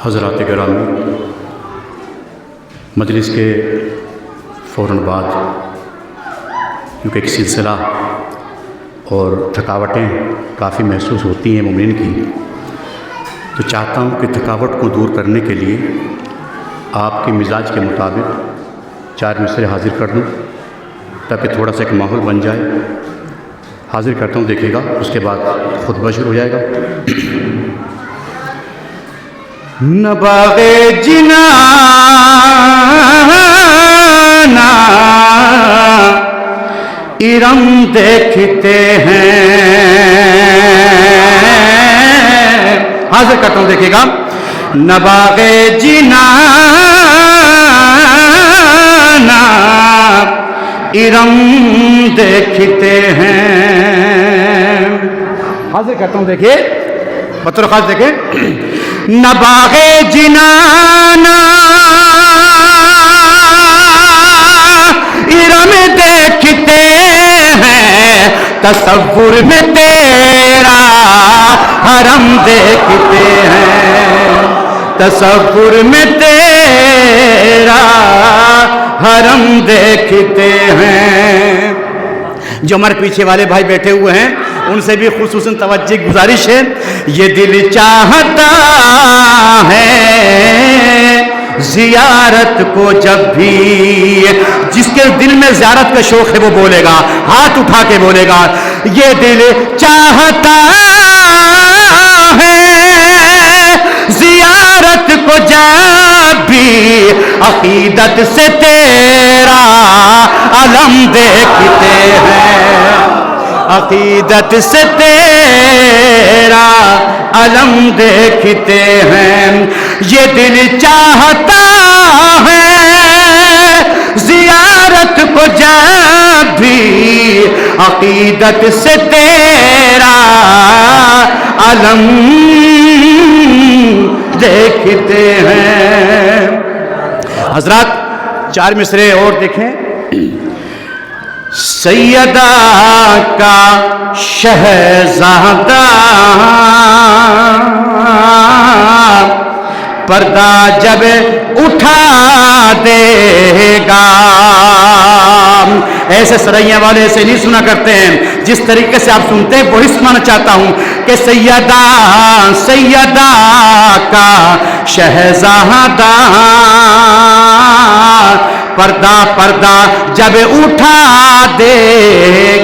حضرات گرامی، مجلس کے فوراً بعد کیونکہ ایک سلسلہ اور تھکاوٹیں کافی محسوس ہوتی ہیں مومنین کی، تو چاہتا ہوں کہ تھکاوٹ کو دور کرنے کے لیے آپ کے مزاج کے مطابق 4 مصرے حاضر کر دوں تاکہ تھوڑا سا ایک ماحول بن جائے۔ حاضر کرتا ہوں، دیکھیے گا، اس کے بعد خطبہ شروع ہو جائے گا۔ نہ باغ جنانا ارم دیکھتے ہیں، حاضر کرتا ہوں، دیکھیے گا۔ نہ باغ جنانا ارم دیکھتے ہیں، حاضر کرتا ہوں، دیکھیے بطور خاص دیکھیں۔ نہ باغ جنانا ارم دیکھتے ہیں، تصور میں تیرا حرم دیکھتے ہیں، تصور میں تیرا حرم دیکھتے ہیں۔ جو ہمارے پیچھے والے بھائی بیٹھے ہوئے ہیں ان سے بھی خصوصاً توجہ کی گزارش ہے، یہ دل چاہتا ہے زیارت کو جب بھی، جس کے دل میں زیارت کا شوق ہے وہ بولے گا، ہاتھ اٹھا کے بولے گا، یہ دل چاہتا ہے زیارت کو جب بھی، عقیدت سے تیرا علم دیکھتے ہیں، عقیدت سے تیرا علم دیکھتے ہیں۔ یہ دل چاہتا ہے زیارت کو جب بھی، عقیدت سے تیرا علم دیکھتے ہیں۔ حضرات 4 مصرے اور دیکھیں۔ سیدہ کا شہزادہ پردہ جب اٹھا دے گا، ایسے سرائیاں والے ایسے نہیں سنا کرتے ہیں، جس طریقے سے آپ سنتے ہیں وہی سنانا چاہتا ہوں کہ سیدہ کا شہزادہ پردہ جب اٹھا دے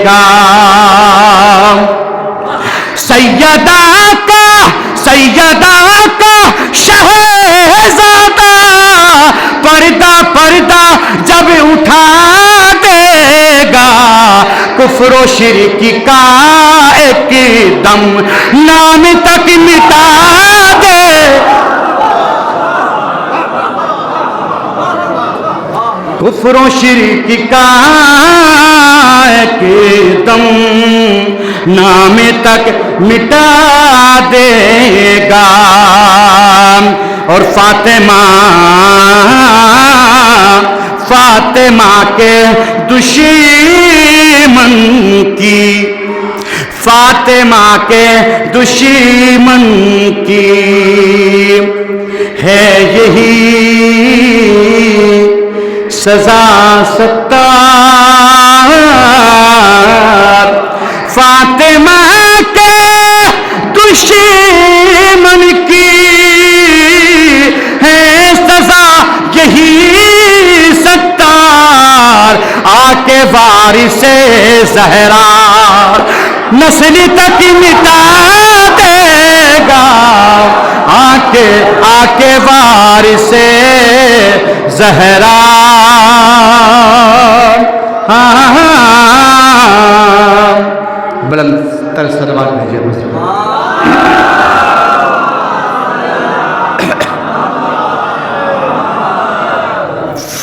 گا، سیدہ کا شہزادہ پردہ جب اٹھا دے گا، کفر و شرک کا ایک دم نام تک مٹا دے، کفر و شرک کا ایک دم نام تک مٹا دے گا، اور فاطمہ کے دشمن کی ہے یہی سزا ستار، فاطمہ کے دشمن کی ہے سزا یہی ستار، آکے وارث زہرا نسل تک مٹا دے گا، آکے وارث زہرا بلند تر صلوات بھیجیے۔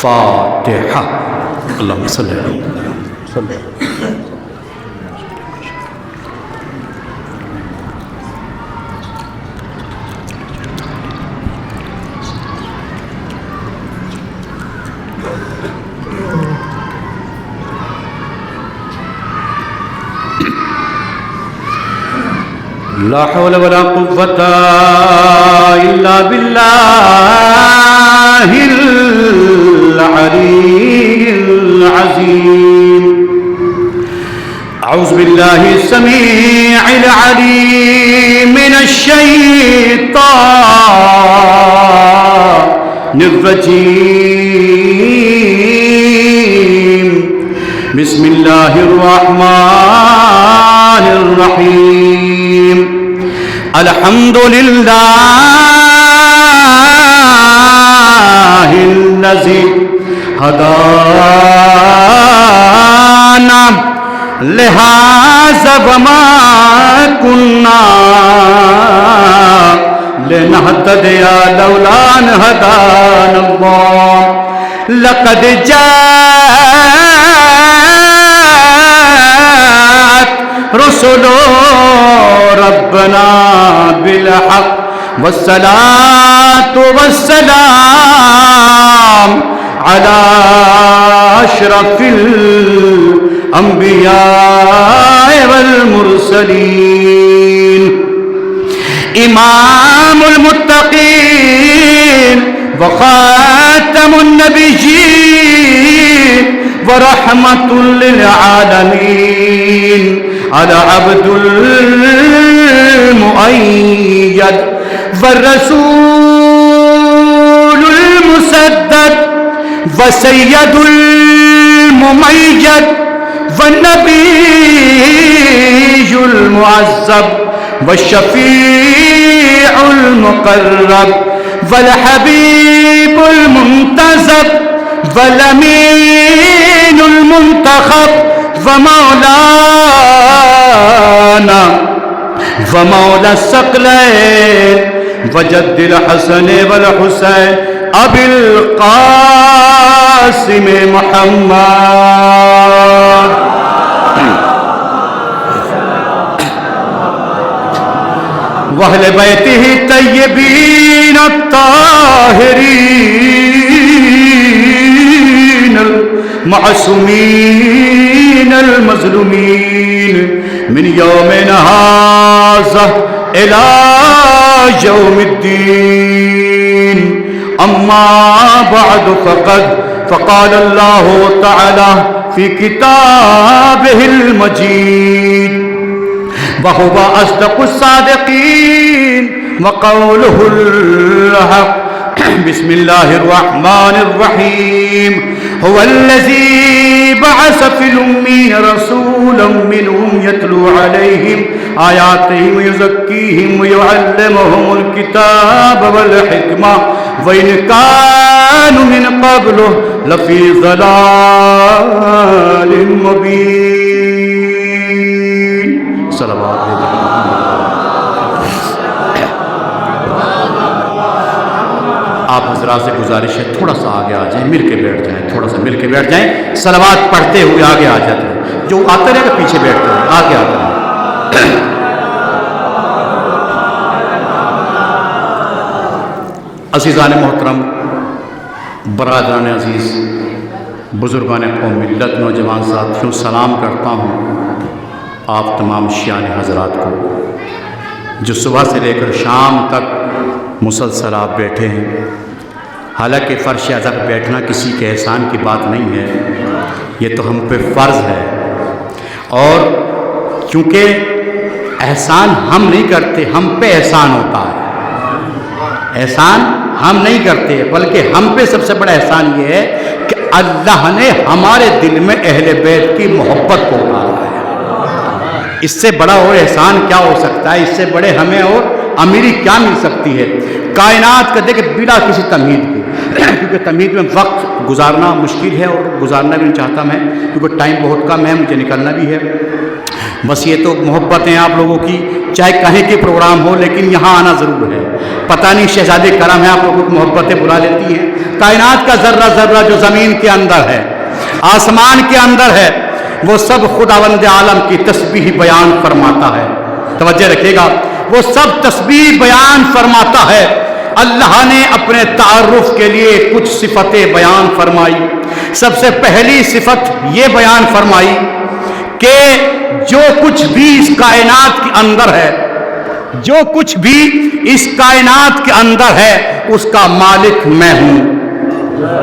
فاتحہ۔ اللہم صلی اللہ علیہ وسلم۔ لا حول ولا قوة إلا بالله العلي العظيم. أعوذ بالله السميع العليم من الشيطان الرجيم. بسم الله الرحمن الرحيم. الحمد لله الذي هدانا لهذا وما كنا لنهتدي لولا أن هدانا الله. لقد جاءت رسل ربنا بالحق والصلاة والسلام على أشرف الأنبياء والمرسلين إمام المتقين وخاتم النبيين ورحمة للعالمين. على عبد المؤيد والرسول المسدد وسيد المميز والنبي المعذب والشفيع المقرب والحبيب المنتزب والأمين المنتخب ومولانا ومولى الثقلين وجد الحسن والحسين أبي القاسم محمد وأهل بيته الطيبين الطاهرين المعصومين المظلومين من يومنا هذا إلى يوم الدين. أما بعد فقال الله تعالى في كتابه المجيد وهو أصدق الصادقين وقوله الحق. بسم الله الرحمن الرحيم. هو الذي بعث في الأمين رسولا منهم يتلو عليهم آياته ويزكيهم ويعلمهم الكتاب والحكمة وإن كانوا من قبله لفي ضلال مبين. صلوات آپ حضرات سے گزارش ہے تھوڑا سا آگے آ جائیں, مل کے بیٹھ جائیں, تھوڑا سا مل کے بیٹھ جائیں, صلوات پڑھتے ہوئے آگے آ جاتے ہیں. جو آتے رہے گا پیچھے بیٹھتے ہیں, آگے آتے ہیں. عزیزان محترم, برادران عزیز, بزرگان قوم, ملت, نوجوان ساتھیوں, سلام کرتا ہوں آپ تمام شیعہ حضرات کو جو صبح سے لے کر شام تک مسلسل آپ بیٹھے ہیں. حالانکہ فرش ازا پہ بیٹھنا کسی کے احسان کی بات نہیں ہے, یہ تو ہم پہ فرض ہے. اور چونکہ احسان ہم نہیں کرتے, ہم پہ احسان ہوتا ہے. احسان ہم نہیں کرتے, بلکہ ہم پہ سب سے بڑا احسان یہ ہے کہ اللہ نے ہمارے دل میں اہل بیت کی محبت کو ڈالا ہے. اس سے بڑا اور احسان کیا ہو سکتا ہے؟ اس سے بڑے ہمیں اور امیری کیا مل سکتی ہے؟ کائنات کا دیکھ بلا کسی تمہید کے, کیونکہ تمہید میں وقت گزارنا مشکل ہے اور گزارنا بھی نہیں چاہتا میں, کیونکہ ٹائم بہت کم ہے, مجھے نکلنا بھی ہے. بس یہ تو محبت ہیں آپ لوگوں کی, چاہے کہیں کے پروگرام ہو لیکن یہاں آنا ضرور ہے. پتہ نہیں شہزادے کرم ہے, آپ لوگوں کو محبتیں بلا لیتی ہیں. کائنات کا ذرہ ذرہ جو زمین کے اندر ہے, آسمان کے اندر ہے, وہ سب خداوند عالم کی تسبیح بیان فرماتا ہے. توجہ رکھیے گا, وہ سب تسبیح بیان فرماتا ہے. اللہ نے اپنے تعارف کے لیے کچھ صفتیں بیان فرمائی. سب سے پہلی صفت یہ بیان فرمائی کہ جو کچھ بھی اس کائنات کے اندر ہے جو کچھ بھی اس کائنات کے اندر ہے اس کا مالک میں ہوں.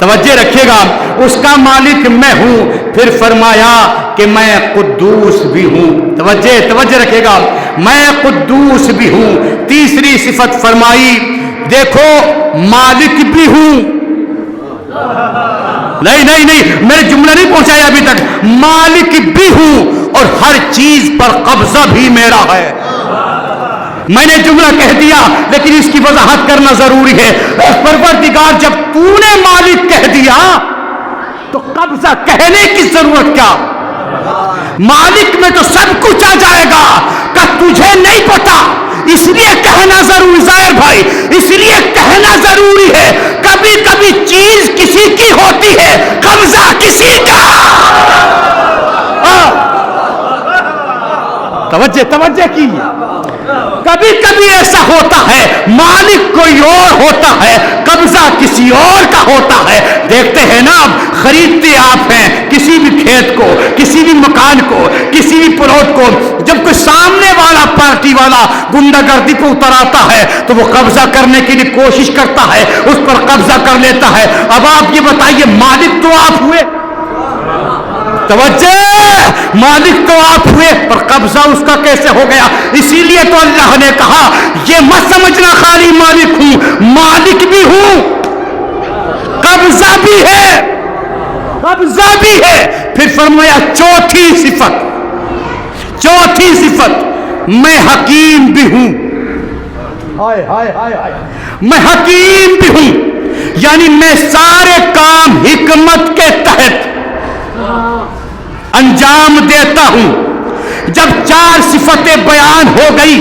توجہ رکھیے گا, اس کا مالک میں ہوں. پھر فرمایا کہ میں قدوس بھی ہوں. توجہ رکھیے گا, میں قدوس بھی ہوں. تیسری صفت فرمائی, دیکھو مالک بھی ہوں. نہیں, میں نے جملہ نہیں پہنچایا ابھی تک. مالک بھی ہوں اور ہر چیز پر قبضہ بھی میرا ہے. میں نے جملہ کہہ دیا لیکن اس کی وضاحت کرنا ضروری ہے. پروردگار جب تو نے مالک کہہ دیا تو قبضہ کہنے کی ضرورت کیا؟ مالک میں تو سب کچھ آ جائے گا. کہ تجھے نہیں پتا اس لیے کہنا ضروری, ظاہر بھائی اس لیے کہنا ضروری ہے. کبھی کبھی چیز کسی کی ہوتی ہے, قبضہ کسی کا. توجہ کی. کبھی کبھی ایسا ہوتا ہے مالک کوئی اور ہوتا ہے, قبضہ کسی اور کا ہوتا ہے. دیکھتے ہیں نا, اب خریدتے آپ ہیں کسی بھی کھیت کو, کسی بھی مکان کو, کسی بھی پلاٹ کو. جب کوئی سامنے والا پارٹی والا گنڈا گردی پہ اتر آتا ہے تو وہ قبضہ کرنے کے لیے کوشش کرتا ہے, اس پر قبضہ کر لیتا ہے. اب آپ یہ بتائیے مالک تو آپ ہوئے, توجہ, مالک تو آپ ہوئے پر قبضہ اس کا کیسے ہو گیا؟ اسی لیے تو اللہ نے کہا یہ مت سمجھنا خالی مالک ہوں, مالک بھی ہوں, قبضہ بھی ہے, قبضہ بھی ہے. پھر فرمایا چوتھی صفت میں حکیم بھی ہوں. میں حکیم بھی ہوں, یعنی میں سارے کام حکمت کے تحت انجام دیتا ہوں. جب 4 صفتیں بیان ہو گئی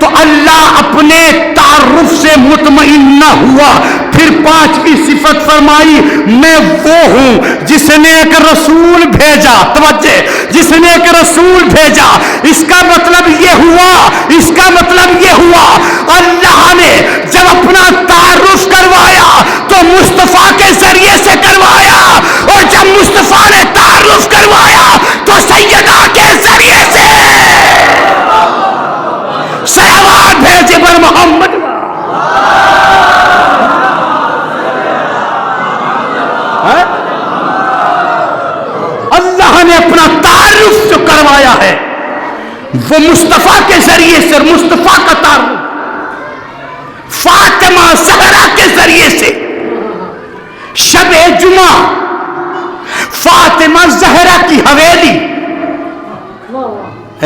تو اللہ اپنے تعارف سے مطمئن نہ ہوا. پھر 5ویں صفت فرمائی میں وہ ہوں جس نے ایک رسول بھیجا. توجہ, جس نے ایک رسول بھیجا. اس کا مطلب یہ ہوا اللہ نے جب اپنا تعارف کروایا تو مصطفیٰ کے ذریعے سے کروایا, اور جب مصطفیٰ نے تعارف کروایا تو سیدہ کے ذریعے سے. صلوات بھیجے پر محمد. اللہ نے اپنا تعارف جو کروایا ہے وہ مصطفیٰ کے ذریعے سے, اور مصطفیٰ کا تعارف فاطمہ زہرا کے ذریعے سے. شب جمعہ فاطمہ زہرا کی حویلی,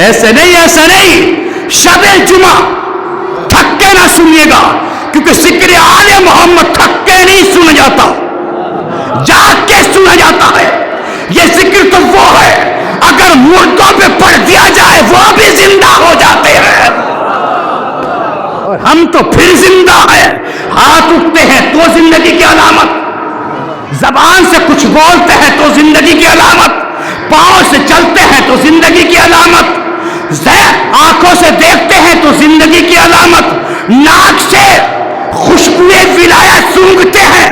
ایسے نہیں, شب جمعہ تھک کے نہ سنیے گا, کیونکہ ذکر آل محمد تھک کے نہیں سنا جاتا, جاگ کے سنا جاتا ہے. یہ ذکر تو وہ ہے اگر مردوں پہ پڑھ دیا جائے وہ بھی زندہ ہو جاتے ہیں, اور ہم تو پھر زندہ ہیں. ہاتھ اٹھتے ہیں تو زندگی کی علامت, زبان سے کچھ بولتے ہیں تو زندگی کی علامت, پاؤں سے چلتے ہیں تو زندگی کی علامت, آنکھوں سے دیکھتے ہیں تو زندگی کی علامت, ناک سے خوشبوئے ولایت سونگھتے ہیں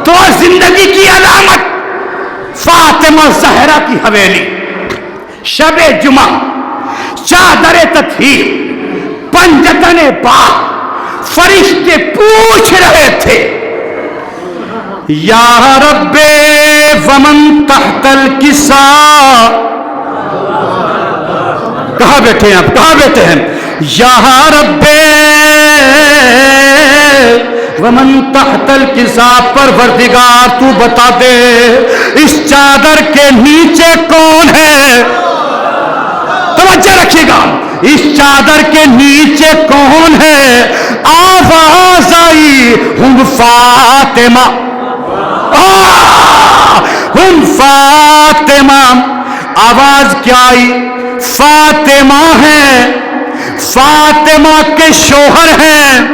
تو زندگی کی علامت. فاطمہ زہرا کی حویلی, شب جمعہ, چادر تطہیر, پنجتن پاک, فرشتے پوچھ رہے تھے یا رب ومن تحت الکساء. کہاں بیٹھے ہیں آپ, کہاں بیٹھے ہیں؟ یا رب ومن تحت الکساء, پروردگار تو بتا دے اس چادر کے نیچے کون ہے. توجہ رکھیے گا, اس چادر کے نیچے کون ہے؟ آواز آئی ہم فاطمہ, ہم فاطمہ. آواز کیا آئی؟ فاطمہ ہے, فاطمہ کے شوہر ہیں,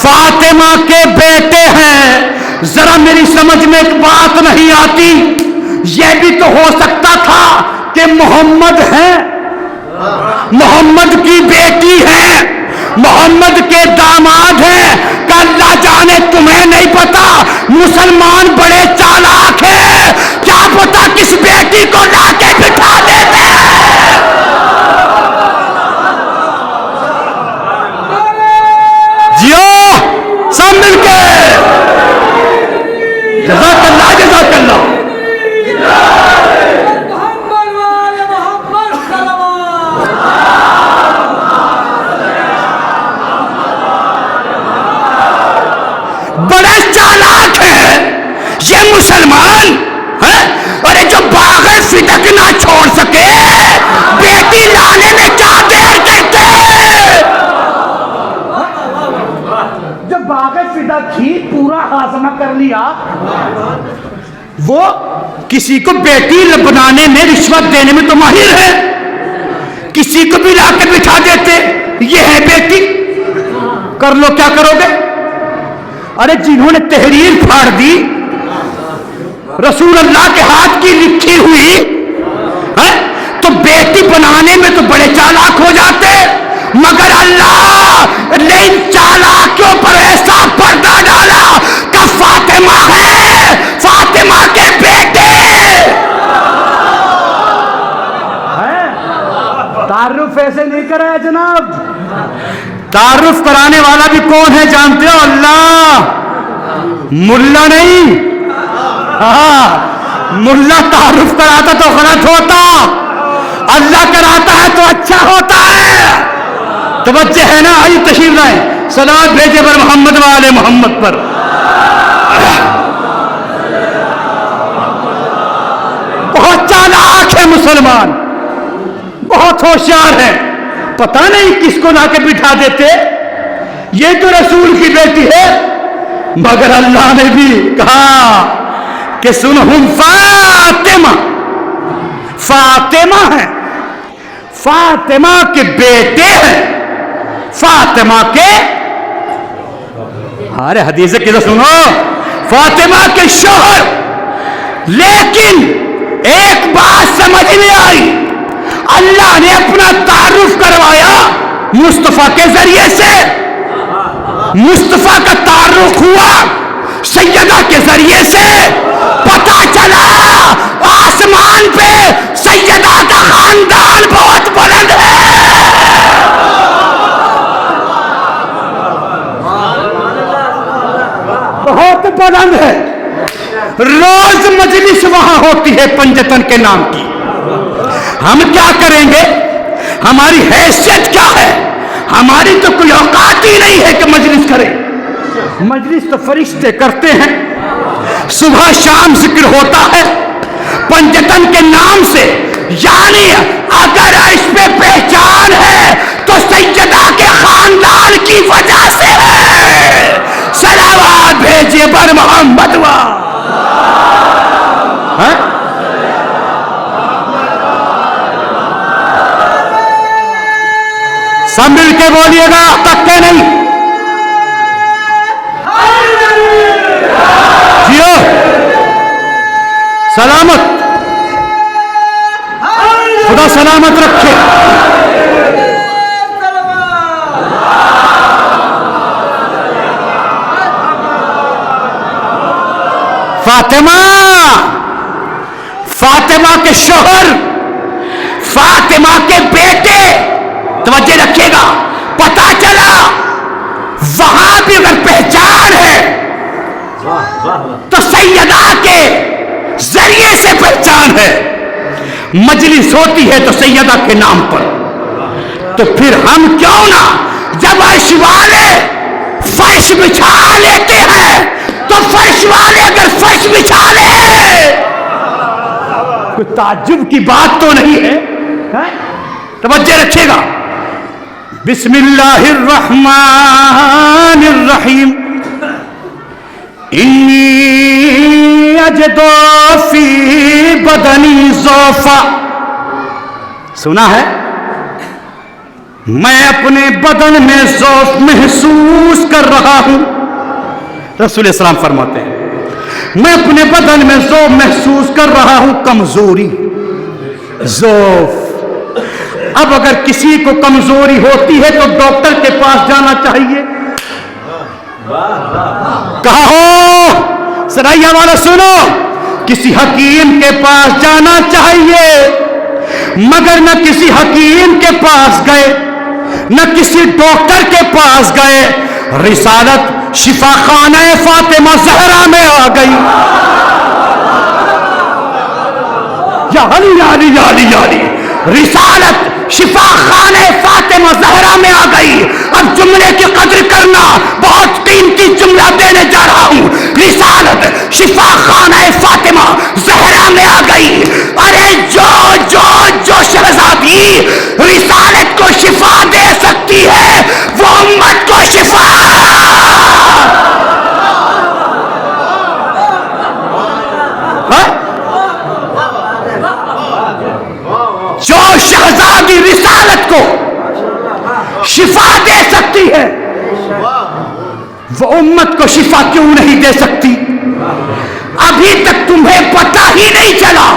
فاطمہ کے بیٹے ہیں. ذرا میری سمجھ میں ایک بات نہیں آتی, یہ بھی تو ہو سکتا تھا کہ محمد ہیں, محمد کی بیٹی ہیں, محمد کے داماد ہیں. کہ اللہ جانے تمہیں نہیں پتا مسلمان بڑے چالاک ہیں, کیا پتا کس بیٹی کو لا کے بٹھا دیتے ہیں. ملازمہ کر لیا. وہ کسی کو بیٹی بنانے میں رشوت دینے میں تو ماہر ہے, کسی کو بھی لا کے بٹھا دیتے, یہ ہے بیٹی, کر لو کیا کرو گے. ارے جنہوں نے تحریر پھاڑ دی رسول اللہ کے ہاتھ کی لکھی ہوئی ہے, تو بیٹی بنانے میں تو بڑے چالاک ہو جاتے, مگر اللہ نے ان چالاکیوں پر ایسا پردہ ڈالا کہ فاطمہ ہے, فاطمہ کے بیٹے. تعارف ایسے نہیں کرایا جناب, تعارف کرانے والا بھی کون ہے جانتے ہو؟ اللہ, ملا نہیں. ملا تعارف کراتا تو غلط ہوتا, اللہ کراتا ہے تو اچھا ہوتا ہے. توجہ ہے نا؟ آئیے تشریف لائیں, صلوات بھیجے پر محمد والے محمد پر. بہت چالاک ہے مسلمان, بہت ہوشیار ہے, پتہ نہیں کس کو لا کے بٹھا دیتے. یہ تو رسول کی بیٹی ہے, مگر اللہ نے بھی کہا کہ سنہم فاطمہ, فاطمہ ہے, فاطمہ کے بیٹے ہیں, فاطمہ کے, ارے حدیث کدھر سنو, فاطمہ کے شوہر. لیکن ایک بات سمجھ میں آئی, اللہ نے اپنا تعارف کروایا مصطفیٰ کے ذریعے سے. مصطفیٰ کا تعارف ہوا سیدہ کے ذریعے سے, پتا چلا آسمان پہ سیدہ کا خاندان بہت بلند ہے. بہت بلند ہے. روز مجلس وہاں ہوتی ہے پنجتن کے نام کی. ہم کیا کریں گے؟ ہماری حیثیت کیا ہے؟ ہماری تو کوئی اوقات ہی نہیں ہے کہ مجلس کریں. مجلس تو فرشتے کرتے ہیں, صبح شام ذکر ہوتا ہے پنجتن کے نام سے. یعنی اگر اس پہ پہچان ہے تو سیدہ کے خاندان کی وجہ سے ہے. صلوات بھیجیے پر محمد وا. سب مل کے بولیے گا, تک کے نہیں. جیو سلامت, خدا سلامت رکھے. فاطمہ, فاطمہ کے شوہر, فاطمہ کے بیٹے. توجہ رکھیے گا, پتا چلا وہاں بھی اگر پہچان ہے تو سیدہ کے ذریعے سے پہچان ہے. مجلس ہوتی ہے تو سیدہ کے نام پر. تو پھر ہم کیوں نہ جب عرش والے فرش بچھا لیتے ہیں تو فرش والے اگر فرش بچھا لے, کوئی تعجب کی بات تو نہیں ہے. توجہ رکھیے گا. بسم اللہ الرحمن الرحیم. انی اجد فی بدنی ضعفا. سنا ہے؟ میں اپنے بدن میں ضعف محسوس کر رہا ہوں. رسول السلام فرماتے ہیں میں اپنے بدن میں ضعف محسوس کر رہا ہوں, کمزوری, ضعف. اب اگر کسی کو کمزوری ہوتی ہے تو ڈاکٹر کے پاس جانا چاہیے. کہا ہو سرائیہ والا سنو, کسی حکیم کے پاس جانا چاہیے. مگر نہ کسی حکیم کے پاس گئے, نہ کسی ڈاکٹر کے پاس گئے. رسالت شفا خانہ فاطمہ زہرا میں آ گئی. یا علی یا علی یا علی یا علی. رسالت شفا خانہ فاطمہ زہرا میں آ گئی. اب جملے کی قدر کرنا, بہت قیمتی جملہ دینے جا رہا ہوں. رسالت شفا خانہ فاطمہ زہرا میں آ گئی. ارے جو جو جو شہزادی رسالت کو شفا دے سکتی ہے وہ امت کو شفا. سکتی ہے، وہ امت کو شفا کیوں نہیں دے سکتی؟ ابھی تک تمہیں پتہ ہی نہیں چلا۔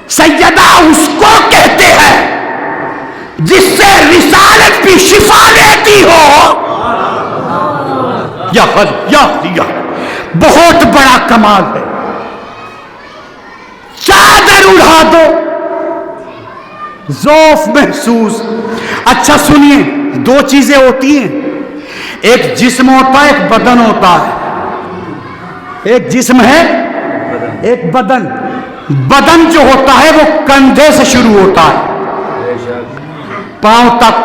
سیدہ اس کو کہتے ہیں جس سے رسالت بھی شفا لیتی ہو۔ یا بہت بڑا کمال ہے۔ چادر اڑا دو، ذوف محسوس۔ اچھا سنیے، دو چیزیں ہوتی ہیں، ایک جسم ہوتا ہے، ایک بدن ہوتا ہے۔ ایک جسم ہے، ایک بدن۔ بدن جو ہوتا ہے وہ کندھے سے شروع ہوتا ہے پاؤں تک،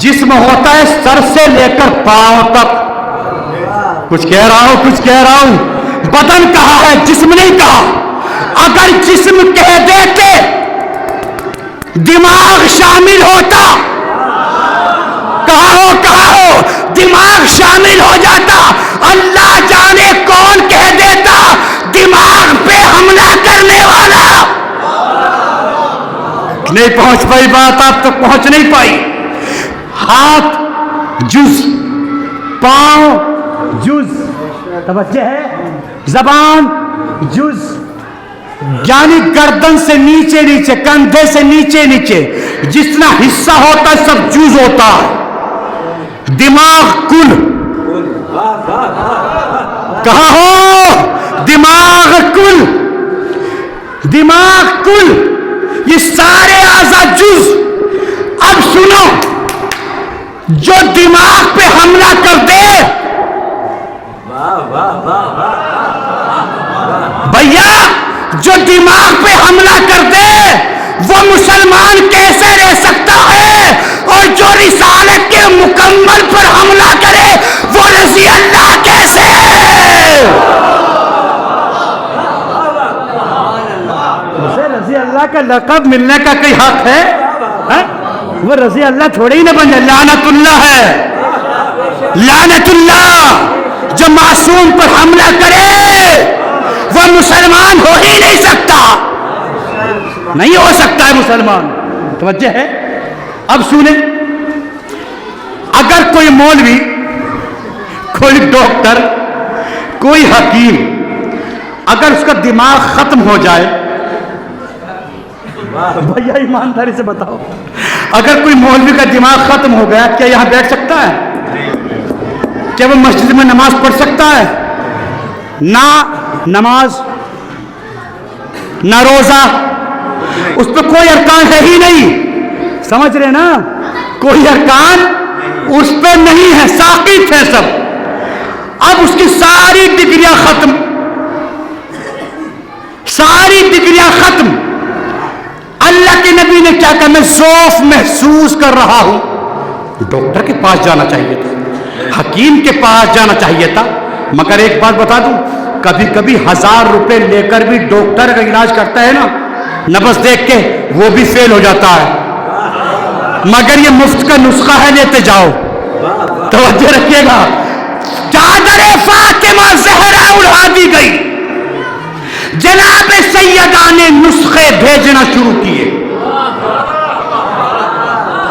جسم ہوتا ہے سر سے لے کر پاؤں تک۔ کچھ کہہ رہا ہوں، بدن کہا ہے، جسم نہیں کہا۔ اگر جسم کہہ دیتے دماغ شامل ہوتا، کہا ہو دماغ شامل ہو جاتا، اللہ جانے کون کہہ دیتا دماغ پہ حملہ کرنے والا۔ نہیں پہنچ پائی بات، آپ تک پہنچ نہیں پائی۔ ہاتھ جز، پاؤں جز، توجہ ہے، زبان جز، یعنی گردن سے نیچے نیچے، کندھے سے نیچے نیچے جتنا حصہ ہوتا ہے سب جز ہوتا ہے۔ دماغ کل، کہا ہو دماغ کل، دماغ کل، یہ سارے اعضاء جز۔ اب سنو، جو دماغ پہ حملہ کر دے، بھیا جو دماغ پہ حملہ کر دے وہ مسلمان کیسے رہ سکتا ہے؟ اور جو رسالت کے مکمل پر حملہ کرے وہ رضی اللہ کیسے ہے؟ اسے رضی اللہ کا لقب ملنے کا کوئی حق ہے؟ وہ رضی اللہ تھوڑی ہی نہ بن جائے، لعنت اللہ ہے، لعنت اللہ۔ جو معصوم پر حملہ کرے وہ مسلمان ہو ہی نہیں سکتا، نہیں ہو سکتا ہے مسلمان۔ توجہ ہے؟ اب سنیں، اگر کوئی مولوی، کوئی ڈاکٹر، کوئی حکیم، اگر اس کا دماغ ختم ہو جائے، بھیا ایمانداری سے بتاؤ، اگر کوئی مولوی کا دماغ ختم ہو گیا کیا یہاں بیٹھ سکتا ہے؟ کیا وہ مسجد میں نماز پڑھ سکتا ہے؟ نہ نماز، نہ روزہ، اس پہ کوئی ارکان ہے ہی نہیں۔ سمجھ رہے نا؟ کوئی ارکان اس پہ نہیں ہے، ساقط ہے سب۔ اب اس کی ساری ڈگریاں ختم، ساری ڈگریاں ختم۔ اللہ کے نبی نے کیا کہا؟ میں ذوف محسوس کر رہا ہوں۔ ڈاکٹر کے پاس جانا چاہیے تھا، حکیم کے پاس جانا چاہیے تھا، مگر ایک بات بتا دوں، کبھی کبھی 1000 روپے لے کر بھی ڈاکٹر کا علاج کرتا ہے نا، نبض دیکھ کے، وہ بھی فیل ہو جاتا ہے۔ مگر یہ مفت کا نسخہ ہے، لیتے جاؤ۔ توجہ رکھیے گا، چادر فاطمہ زہرا اڑا دی گئی، جناب سیدہ نے نسخے بھیجنا شروع کیے۔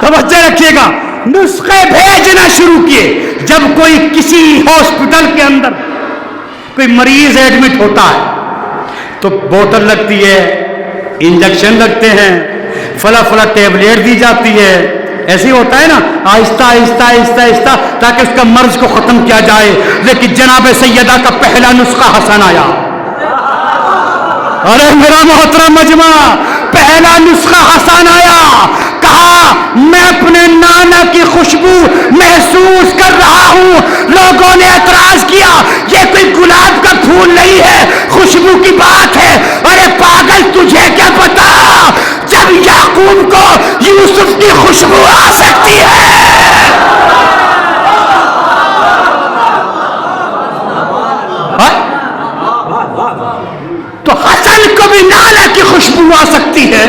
توجہ رکھیے گا، نسخے بھیجنا شروع کیے۔ جب کوئی کسی ہاسپٹل کے اندر کوئی مریض ایڈمٹ ہوتا ہے تو بوتل لگتی ہے، انجیکشن لگتے ہیں، فلا ٹیبلیٹ دی جاتی ہے، ایسے ہی ہوتا ہے نا، آہستہ آہستہ آہستہ آہستہ، تاکہ اس کا مرض کو ختم کیا جائے۔ لیکن جناب سیدہ کا پہلا نسخہ حسن آیا۔ ارے میرا محترم مجمع، پہلا نسخہ حسن آیا، کہا میں اپنے نانا کی خوشبو محسوس کر رہا ہوں۔ لوگوں نے اعتراض کیا، یہ کوئی گلاب کا پھول نہیں ہے، خوشبو کی بات ہے۔ ارے پاگل، تجھے کیا پتا جب یعقوب کو یوسف کی خوشبو آ سکتی ہے؟ تو حسن کو بھی نانا کی خوشبو آ سکتی ہے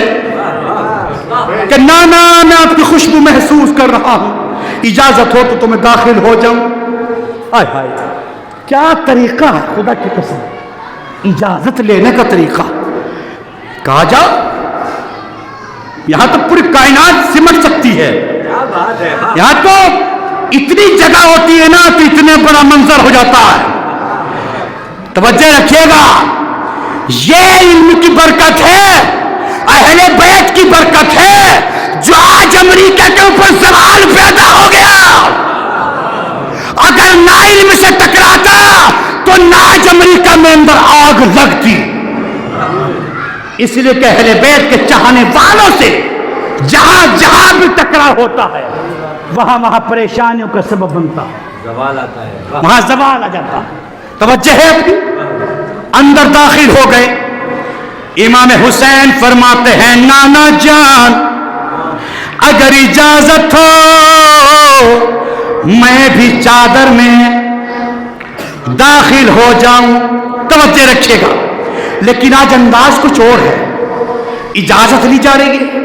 کہ نانا میں آپ کی خوشبو محسوس کر رہا ہوں، اجازت ہو تو میں داخل ہو جاؤں۔ آئے ہائے، کیا طریقہ ہے خدا کی قسم، اجازت لینے کا طریقہ۔ کہا جاؤ، یہاں تو پوری کائنات سمٹ سکتی ہے، یہاں تو اتنی جگہ ہوتی ہے نا تو اتنے بڑا منظر ہو جاتا ہے. توجہ رکھیے گا, یہ علم کی برکت ہے, اہل بیت کی برکت ہے, جو آج امریکہ کے اوپر سوال پیدا ہو گیا. اگر نا علم سے ٹکراتا تو ناج امریکہ میں اندر آگ لگتی. اس لیے کہ اہل بیت کے چاہنے والوں سے جہاں جہاں بھی ٹکراؤ ہوتا ہے وہاں وہاں پریشانیوں کا سبب بنتا ہے, زوال آتا ہے, وہاں زوال آ جاتا ہے. توجہ ہے اپنی. اندر داخل ہو گئے. امام حسین فرماتے ہیں نانا جان اگر اجازت ہو میں بھی چادر میں داخل ہو جاؤں. توجہ رکھیے گا, لیکن آج انداز کچھ اور ہے. اجازت لی جا رہی ہے,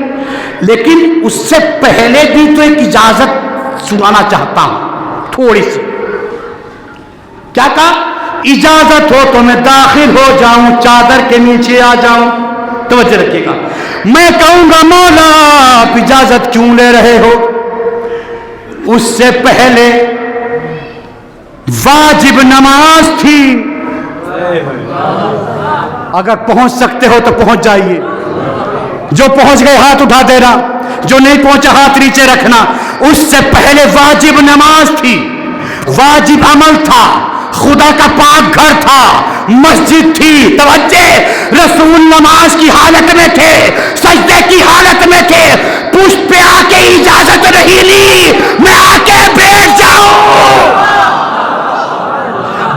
لیکن اس سے پہلے بھی تو ایک اجازت سنانا چاہتا ہوں تھوڑی سی. کیا کہا؟ اجازت ہو تو میں داخل ہو جاؤں, چادر کے نیچے آ جاؤں. توجہ رکھیے گا. میں کہوں گا مولا آپ اجازت کیوں لے رہے ہو؟ اس سے پہلے واجب نماز تھی. اگر پہنچ سکتے ہو تو پہنچ جائیے. جو پہنچ گئے ہاتھ اٹھا دینا, جو نہیں پہنچا ہاتھ نیچے رکھنا. اس سے پہلے واجب نماز تھی, واجب عمل تھا, خدا کا پاک گھر تھا, مسجد تھی. توجہ, رسول نماز کی حالت میں تھے, سجدے کی حالت میں تھے. پشت پہ آ کے اجازت نہیں لی میں آ کے بیٹھ جاؤں.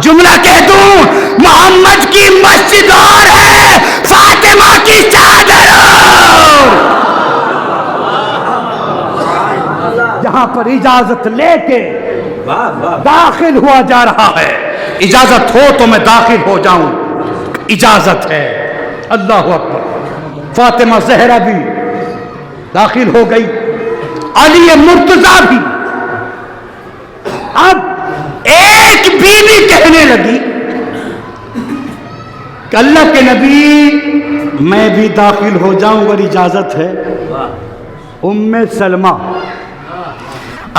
جملہ کہہ دوں, محمد کی مسجد اور ہے, فاطمہ کی چادر اور. جہاں پر اجازت لے کے داخل ہوا جا رہا ہے. اجازت ہو تو میں داخل ہو جاؤں, اجازت ہے. اللہ اکبر. فاطمہ زہرا بھی داخل ہو گئی, علی مرتضیٰ بھی. اب ایک بیوی کہنے لگی کہ اللہ کے نبی میں بھی داخل ہو جاؤں اگر اجازت ہے. ام سلمہ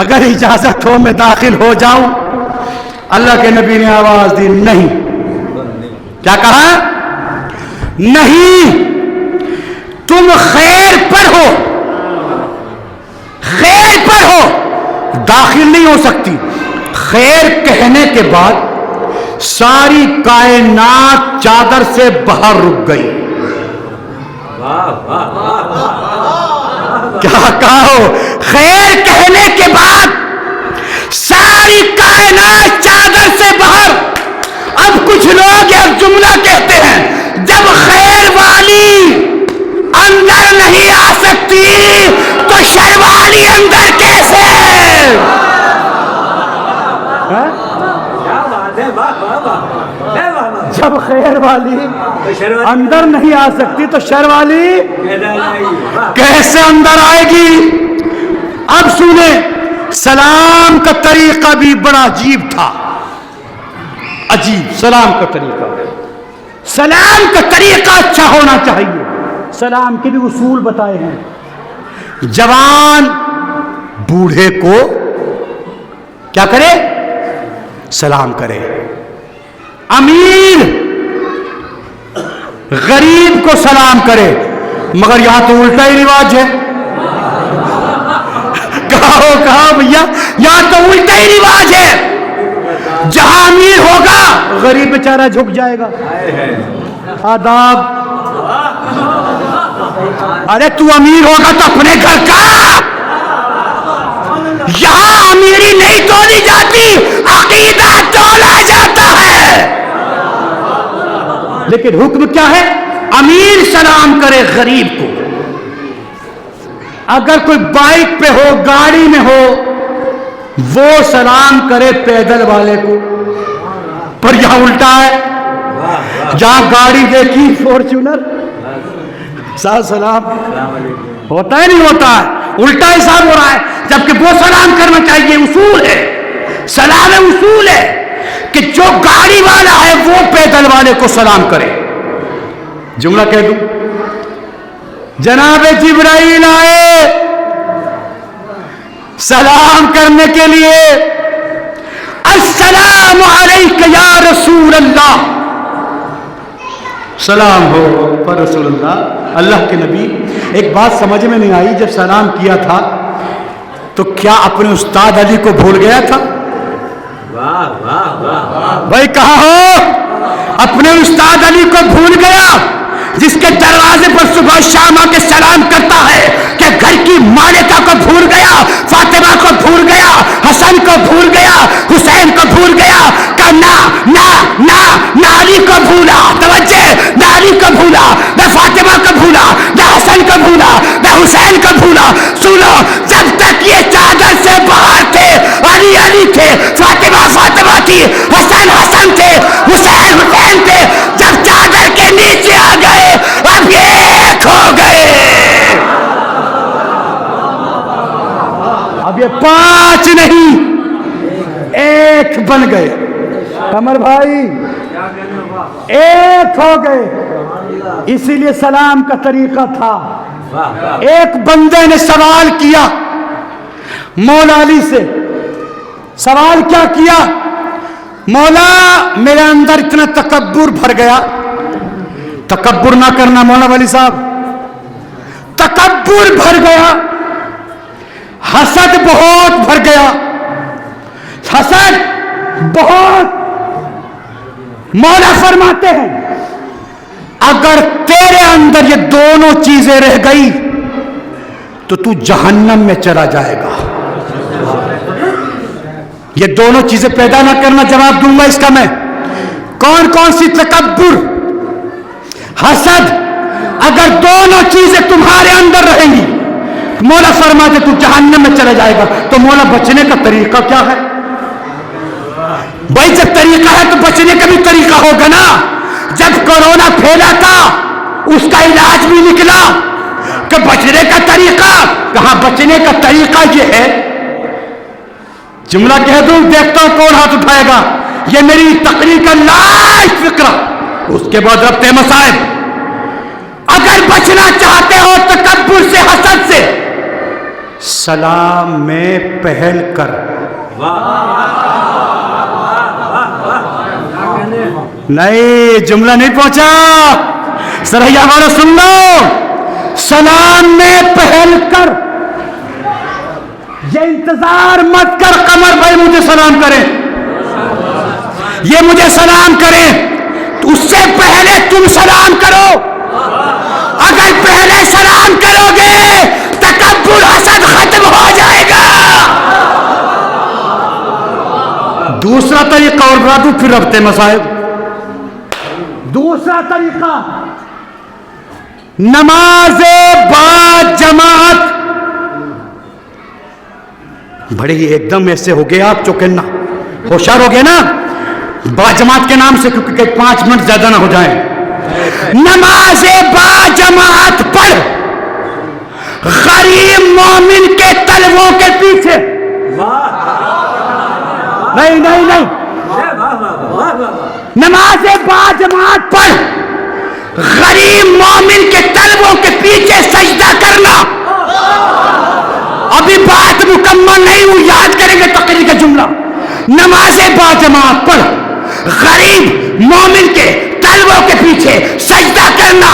اگر اجازت ہو میں داخل ہو جاؤں. اللہ کے نبی نے آواز دی نہیں. کیا کہا؟ نہیں, تم خیر پر ہو, خیر پر ہو, داخل نہیں ہو سکتی. خیر کہنے کے بعد ساری کائنات چادر سے باہر رک گئی. کیا کہو؟ خیر کہنے کے بعد ساری کائنات چادر سے باہر. اب کچھ لوگ ایک جملہ کہتے ہیں, جب خیر والی اندر نہیں آ سکتی تو شر والی اندر کیسے؟ جب خیر والی اندر نہیں آ سکتی تو شر والی کیسے اندر آئے گی؟ اب سنیں, سلام کا طریقہ بھی بڑا عجیب تھا. عجیب سلام کا طریقہ. سلام کا طریقہ اچھا ہونا چاہیے. سلام کے بھی اصول بتائے ہیں. جوان بوڑھے کو کیا کرے؟ سلام کرے. امیر غریب کو سلام کرے. مگر یہاں تو الٹا ہی رواج ہے. کہا بھیا, یہاں تو الٹا ہی رواج ہے. جہاں امیر ہوگا غریب بیچارہ جھک جائے گا. آداب. ارے تو امیر ہوگا تو اپنے گھر کا. یہاں امیری نہیں تولی جاتی, عقیدہ تولا جاتا ہے. لیکن حکم کیا ہے؟ امیر سلام کرے غریب کو. اگر کوئی بائک پہ ہو, گاڑی میں ہو, وہ سلام کرے پیدل والے کو. پر یہاں الٹا ہے. جہاں گاڑی دیکھی فارچونر, سلام ہوتا ہے نہیں ہوتا ہے, الٹا حساب ہو رہا ہے. جبکہ وہ سلام کرنا چاہیے. اصول ہے, سلام اصول ہے کہ جو گاڑی والا ہے وہ پیدل والے کو سلام کرے. جملہ کہہ دوں, جناب جبرائیل آئے, سلام کرنے کے لیے السلام علیک یا رسول اللہ، سلام ہو پر رسول اللہ، اللہ کے نبی۔ ایک بات سمجھ میں نہیں آئی، جب سلام کیا تھا تو کیا اپنے استاد علی کو بھول گیا تھا؟ بھائی کہاں ہو؟ اپنے استاد علی کو بھول گیا جس کے دروازے پر صبح شام آ کے سلام کرتا ہے؟ کہ گھر کی مالکہ کو بھول گیا، فاطمہ کو بھول گیا، حسن کو بھول گیا، حسین کو بھول گیا؟ کہ نہ علی کو بھولا، توجہ، نہ علی کو بھولا، نہ فاطمہ کو بھولا، نہ حسن کو بھولا، نہ حسین کو بھولا۔ سنو، جب تک یہ چادر سے باہر تھے علی تھے، فاطمہ تھی، حسن تھے، حسین تھے، جب چادر کے نیچے آ گئے اب ایک ہو گئے، اب یہ 5 نہیں 1 بن گئے۔ قمر بھائی ایک ہو گئے، اسی لیے سلام کا طریقہ تھا۔ ایک بندے نے سوال کیا مولا علی سے، سوال کیا کیا؟ مولا میرے اندر اتنا تکبر بھر گیا۔ تکبر نہ کرنا مولا علی صاحب، تکبر بھر گیا، حسد بہت بھر گیا، حسد بہت۔ مولا فرماتے ہیں اگر تیرے اندر یہ دونوں چیزیں رہ گئی تو تو جہنم میں چلا جائے گا۔ یہ دونوں چیزیں پیدا نہ کرنا، جواب دوں گا اس کا میں۔ کون کون سی؟ تکبر، حسد۔ اگر دونوں چیزیں تمہارے اندر رہیں گی مولا فرماتے تو جہنم میں چلا جائے گا۔ تو مولا بچنے کا طریقہ کیا ہے؟ بھائی جب طریقہ ہے تو بچنے کا بھی طریقہ ہوگا نا۔ جب کورونا پھیلا تھا اس کا علاج بھی نکلا، کہ بچنے کا طریقہ کہاں؟ بچنے کا طریقہ یہ ہے، جملہ کہہ دوں دیکھتا ہوں کون ہاتھ اٹھائے گا، یہ میری تقریر کا لائف فکرہ، اس کے بعد ربط مسائل۔ اگر بچنا چاہتے ہو تکبر سے، حسد سے، سلام میں پہل کر۔ نہیں جملہ نہیں پہنچا، سریا والا سن لو، سلام میں پہل کر۔ یہ انتظار مت کر قمر بھائی مجھے سلام کریں، یہ مجھے سلام کریں، تو اس سے پہلے تم سلام کرو۔ اگر پہلے سلام کرو گے تکبر حسد ختم ہو جائے گا۔ دوسرا طریقہ اور بتا دوں پھر ربط مسائل۔ دوسرا طریقہ نماز با جماعت۔ بڑے ہی ایک دم ایسے ہو گئے آپ چوکنا، ہوشیار ہو گئے نا با جماعت کے نام سے، کیونکہ 5 منٹ زیادہ نہ ہو جائیں۔ نماز با جماعت پڑھ، غریب مومن کے طلبوں کے پیچھے۔ نہیں نہیں نہیں، نماز با جماعت پڑھ، غریب مومن کے طلبوں کے پیچھے سجدہ کرنا۔ ابھی بات مکمل نہیں ہوئی، یاد کریں گے تقریر کا جملہ۔ نماز با جماعت پڑھ، غریب مومن کے طلبوں کے پیچھے سجدہ کرنا،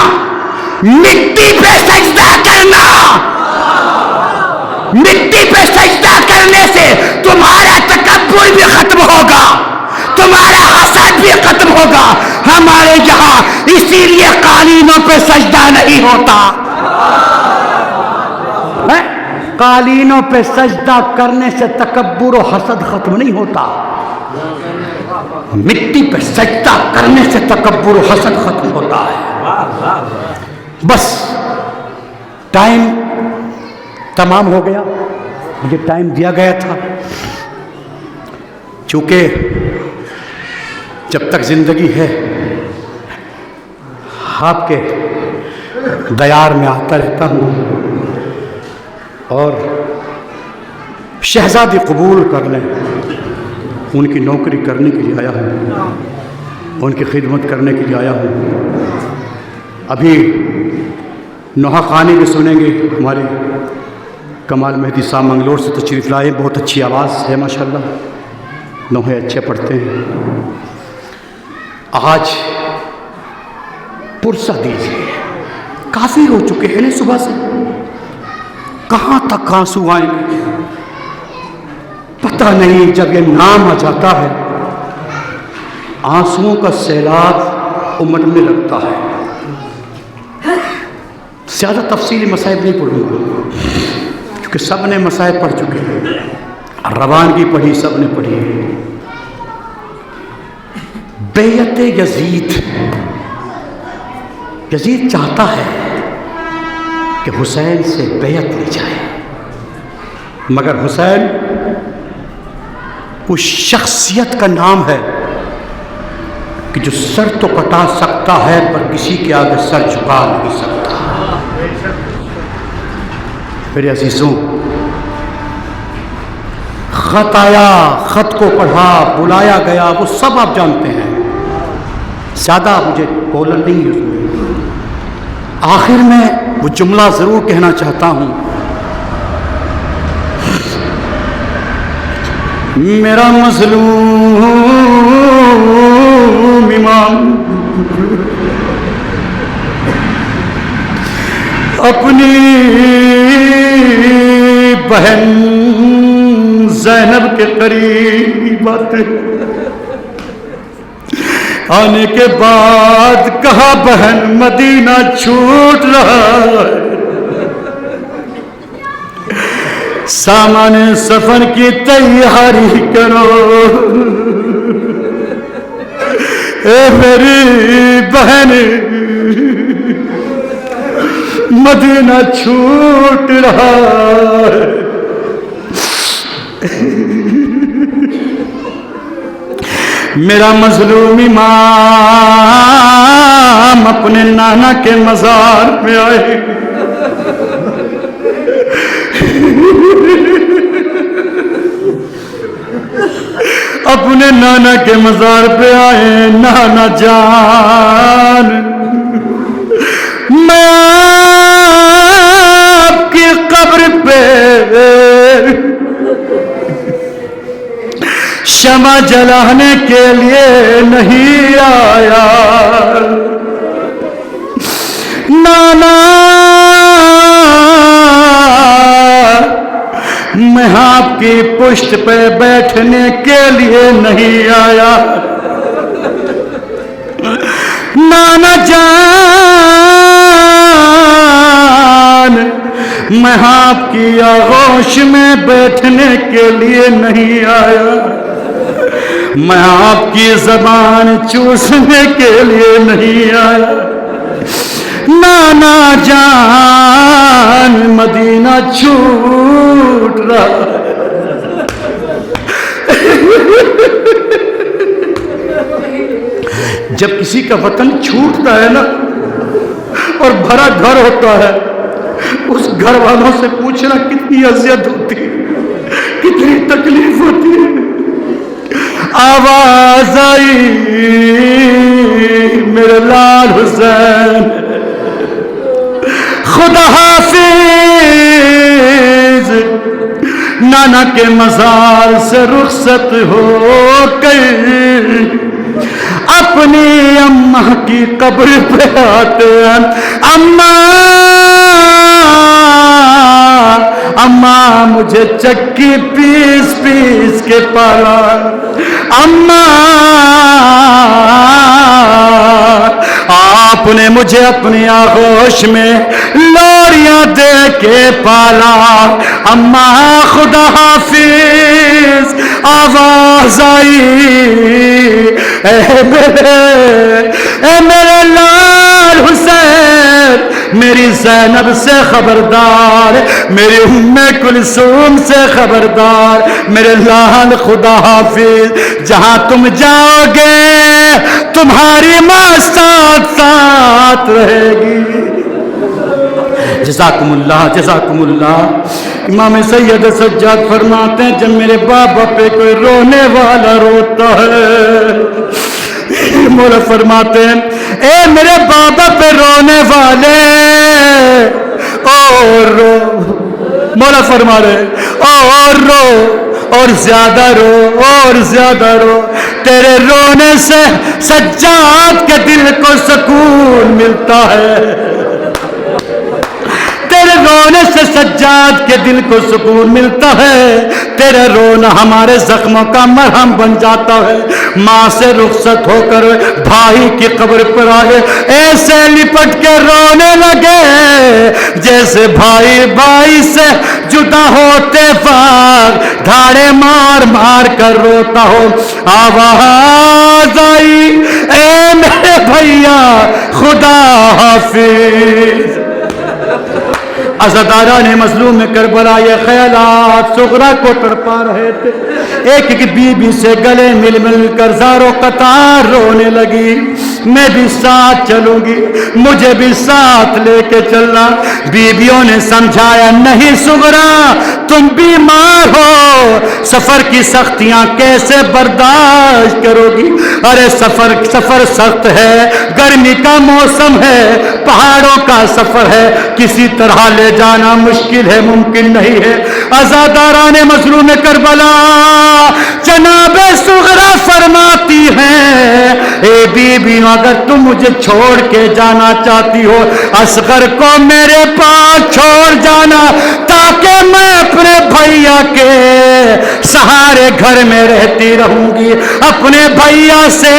مٹی پہ سجدہ کرنا۔ مٹی پہ سجدہ کرنے سے تمہارا تکبر بھی ختم ہوگا، تمہارا حسد بھی ختم ہوگا۔ ہمارے یہاں اسی لیے قالینوں پہ سجدہ نہیں ہوتا۔ قالینوں پہ سجدہ کرنے سے تکبر و حسد ختم نہیں ہوتا، مٹی پہ سجدہ کرنے سے تکبر و حسد ختم ہوتا ہے۔ بس ٹائم تمام ہو گیا، مجھے ٹائم دیا گیا تھا، چونکہ جب تک زندگی ہے آپ کے دیار میں آتا رہتا ہوں، اور شہزادی قبول کر لیں، ان کی نوکری کرنے کے لیے آیا ہوں، ان کی خدمت کرنے کے لیے آیا ہوں۔ ابھی نوحہ خوانی بھی سنیں گے ہمارے کمال مہدی صاحب منگلور سے تشریف لائے، بہت اچھی آواز ہے ماشاءاللہ، نوحے اچھے پڑھتے ہیں۔ آج پرسہ دیجیے، کافی ہو چکے ہیں نا صبح سے، کہاں تک آنسو آئیں گے پتہ نہیں۔ جب یہ نام آ جاتا ہے آنسوؤں کا سیلاب امڑنے لگتا ہے۔ زیادہ تفصیلی مسائل نہیں پڑھوں گا کیونکہ سب نے مسائل پڑھ چکے ہیں، روانگی پڑھی، سب نے پڑھی ہے۔ بیعت یزید، یزید چاہتا ہے کہ حسین سے بیعت لی جائے، مگر حسین اس شخصیت کا نام ہے کہ جو سر تو کٹا سکتا ہے پر کسی کے آگے سر جھکا نہیں سکتا۔ میرے عزیزوں، خط آیا، خط کو پڑھا، بلایا گیا، وہ سب آپ جانتے ہیں، زیادہ مجھے بولنا نہیں ہے اس میں۔ آخر میں وہ جملہ ضرور کہنا چاہتا ہوں، میرا مظلوم امام اپنی بہن زینب کے قریب آنے کے بعد کہا بہن مدینہ چھوٹ رہا ہے، سامان سفر کی تیاری کرو، اے میری بہن مدینہ چھوٹ رہا ہے۔ میرا مظلوم امام اپنے نانا کے مزار پہ آئے، اپنے نانا کے مزار پہ آئے، نانا جان میں آپ کی قبر پہ شمع جلانے کے لیے نہیں آیا، نانا میں آپ کی پشت پہ بیٹھنے کے لیے نہیں آیا، نانا جان میں آپ کی آغوش میں بیٹھنے کے لیے نہیں آیا، میں آپ کی زبان چوسنے کے لیے نہیں آیا، نانا جان مدینہ چھوٹ رہا ہے۔ جب کسی کا وطن چھوٹتا ہے نا اور بھرا گھر ہوتا ہے، اس گھر والوں سے پوچھنا کتنی اذیت ہوتی ہے، کتنی تکلیف ہوتی ہے۔ آواز آئی میرے لال حسین خدا حافظ، نانا کے مزار سے رخصت ہو کر اپنی اماں کی قبر پہ آتے ہیں، اماں مجھے چکی پیس پیس کے پالا، اماں آپ نے مجھے اپنی آغوش میں لوریاں دے کے پالا، اماں خدا حافظ۔ آواز آئی اے میرے لال حسین، میری زینب سے خبردار، میری ام کلثوم سے خبردار، میرے لال خدا حافظ، جہاں تم جاؤ گے تمہاری ماں ساتھ ساتھ رہے گی۔ جزاکم اللہ، جزاکم اللہ۔ امام سید سجاد فرماتے ہیں جب میرے بابا پہ کوئی رونے والا روتا ہے، مولا فرماتے ہیں اے میرے بابا پہ رونے والے اور رو، مولا فرما رہے اور رو اور زیادہ رو اور زیادہ رو، تیرے رونے سے سجاد کے دل کو سکون ملتا ہے، تیرے رونے سے سجاد کے دل کو سکون ملتا ہے، تیرا رونا ہمارے زخموں کا مرہم بن جاتا ہے۔ ماں سے رخصت ہو کر بھائی کی قبر پر آئے، ایسے لپٹ کے رونے لگے جیسے بھائی بھائی سے جدا ہوتے وقت دھاڑے مار مار کر روتا ہو۔ آواز آئی اے میرے بھیا خدا حافظ۔ عزاداران مظلوم کربلا یہ خیالات صغرا کو تڑپا رہے تھے، ایک ایک بی بی سے گلے مل مل کر زاروں قطار رونے لگی، میں بھی ساتھ چلوں گی، مجھے بھی ساتھ لے کے چلنا۔ بیویوں نے سمجھایا نہیں صغرا تم بیمار ہو، سفر کی سختیاں کیسے برداشت کرو گی؟ ارے سفر سخت ہے، گرمی کا موسم ہے، پہاڑوں کا سفر ہے، کسی طرح لے جانا مشکل ہے، ممکن نہیں ہے۔ عزاداران مظلوم کربلا جناب صغرا فرماتی ہیں اے بیویوں اگر تم مجھے چھوڑ کے جانا چاہتی ہو، اصغر کو میرے پاس چھوڑ جانا تاکہ میں اپنے بھیا کے سہارے گھر میں رہتی رہوں گی، اپنے بھیا سے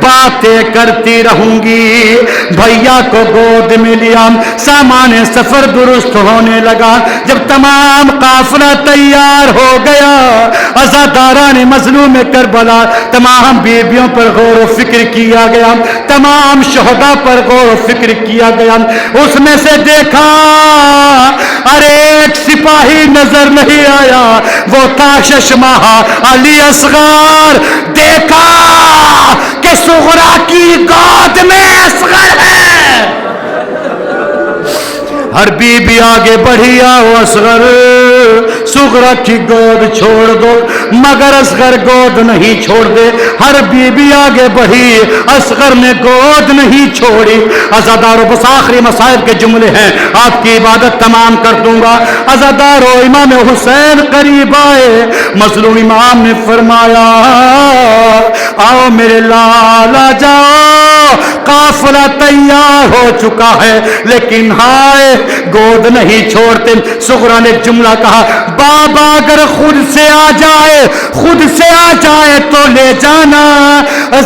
باتیں کرتی رہوں گی۔ بھیا کو گود میں لیا، سامان سفر درست ہونے لگا۔ جب تمام قافلہ تیار ہو گیا، عزاداران مظلوم کربلا تمام بیویوں پر غور و فکر کیا گیا، تمام شہداء پر غور و فکر کیا گیا۔ اس میں سے دیکھا ارے ایک سپاہی نظر نہیں آیا، وہ تھا ششماہ علی اصغر۔ دیکھا کہ صغرا کی گود میں اصغر ہے۔ ہر بی بی آگے بڑھی، آؤ اصغر صغرا کی گود چھوڑ دو، مگر اصغر گود نہیں چھوڑ دے۔ ہر بی بی آگے بڑھی، اصغر نے گود نہیں چھوڑی۔ عزادارو بس آخری مصائب کے جملے ہیں، آپ کی عبادت تمام کر دوں گا۔ عزادارو امام حسین قریب آئے، مظلوم امام نے فرمایا آؤ میرے لالا جاؤ، قافلہ تیار ہو چکا ہے لیکن ہائے گود نہیں چھوڑتے۔ صغرا نے ایک جملہ کہا بابا اگر خود سے آ جائے تو لے جانا،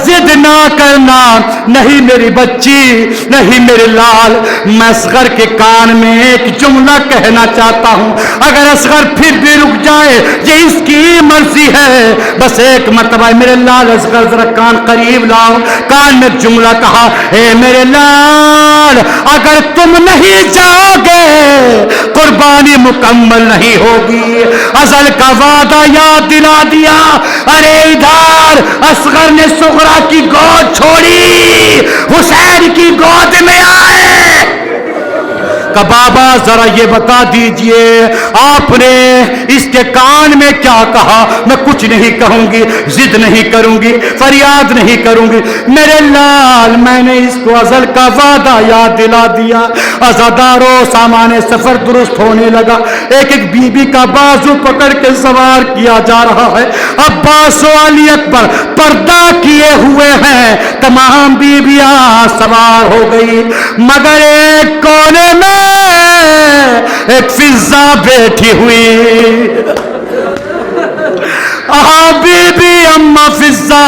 ضد نہ کرنا، نہیں میری بچی نہیں میرے لال۔ میں اصغر کے کان میں ایک جملہ کہنا چاہتا ہوں، اگر اصغر پھر بھی رک جائے یہ اس کی مرضی ہے، بس ایک مرتبہ میرے لال اصغر ذرا کان قریب لاؤ۔ کان میں ایک جملہ کہا اے میرے لال اگر تم نہیں جاؤ گے قربانی مکمل نہیں ہوگی۔ ازل کا وعدہ یاد دلا دیا۔ ارے ادھر اصغر نے صغرا کی گود چھوڑی، حسین کی گود میں آئے کہ بابا ذرا یہ بتا دیجئے آپ نے اس کے کان میں کیا کہا؟ میں کچھ نہیں کہوں گی، ضد نہیں کروں گی، فریاد نہیں کروں گی میرے لال، میں نے اس کو ازل کا وعدہ یاد دلا دیا۔ عزادارو سامان سفر درست ہونے لگا، ایک ایک بی بی کا بازو پکڑ کے سوار کیا جا رہا ہے۔ عباس و علی اکبر پردہ کیے ہوئے ہیں، تمام بیویاں سوار ہو گئی، مگر ایک کونے میں ایک فضا بیٹھی ہوئی۔ بی بی اما فضا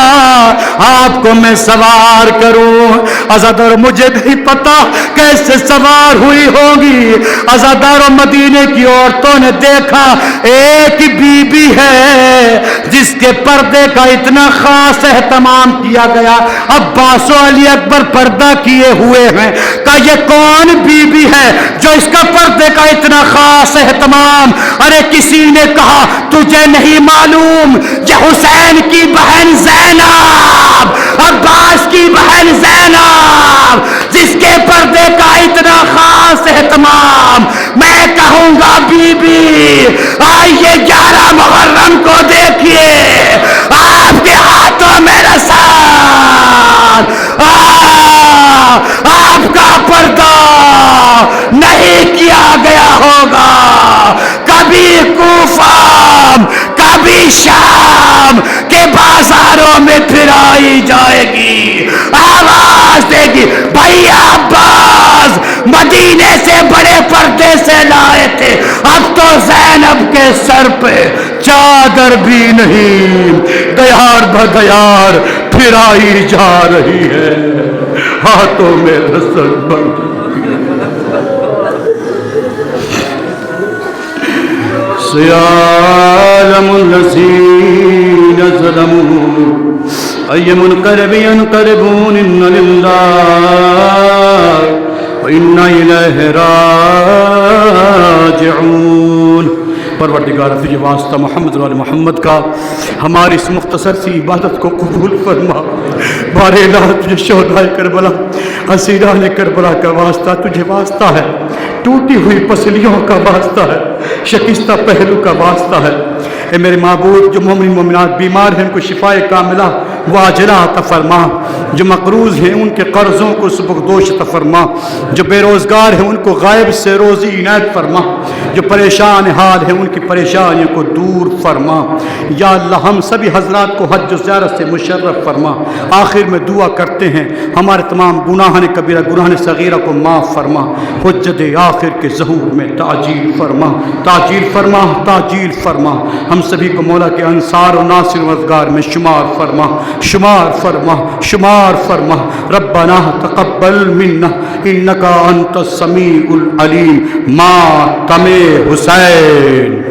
آپ کو میں سوار کروں؟ عزادار مجھے نہیں پتا کیسے سوار ہوئی ہوگی۔ عزاداروں مدینے کی عورتوں نے دیکھا ایک بی بی ہے جس کے پردے کا اتنا خاص اہتمام کیا گیا، عباس و علی اکبر پردہ کیے ہوئے ہیں، کہ یہ کون بی بی ہے جو اس کا پردے کا اتنا خاص اہتمام؟ ارے کسی نے کہا تجھے نہیں معلوم یہ حسین کی بہن زینب، عباس کی بہن زینب جس کے پردے کا اتنا خاص اہتمام۔ میں کہوں گا بی بی آئیے 11 محرم کو دیکھیے آپ کے ہاتھوں میں رسال، آپ کا پردہ نہیں کیا گیا ہوگا، شام کے بازاروں میں پھرائی جائے گی، آواز دے گی بھیا عباس مدینے سے بڑے پردے سے لائے تھے، اب تو زینب کے سر پہ چادر بھی نہیں، دیار بدیار پھرائی جا رہی ہے، ہاتھوں میں رسل بن سیالم الذین ظلموا ای منقلب ینقلبون ان للہ وَإِنَّا إِلَيْهِ راجعون۔ پروردگار تجھے واسطہ محمد و محمد کا ہماری اس مختصر سی عبادت کو قبول فرما۔ بار الہ تجھے شہدائے کربلا اسیران کربلا کا واسطہ تجھے واسطہ ہے، ٹوٹی ہوئی پسلیوں کا واسطہ ہے، شکستہ پہلو کا واسطہ ہے۔ اے میرے معبود، جو مومن مومنات بیمار ہیں ان کو شفائے کاملہ واجلہ عطا فرما، جو مقروض ہیں ان کے قرضوں کو سبکدوش عطا فرما، جو بے روزگار ہیں ان کو غائب سے روزی عنایت فرما، جو پریشان حال ہیں ان کی پریشانیوں کو دور فرما۔ یا اللہ ہم سبھی حضرات کو حج و زیارت سے مشرف فرما۔ آخر میں دعا کرتے ہیں ہمارے تمام گناہان کبیرہ گناہان صغیرہ کو معاف فرما، حجت آخر کے ظہور میں تعجیل فرما، تعجیل فرما، تعجیل فرما۔ ہم سبھی کو مولا کے انصار و ناصر و مددگار میں شمار فرما، شمار فرما، شمار فرما۔ ربنا تقبل منا انک انت السمیع العلیم۔ ماتم حسین۔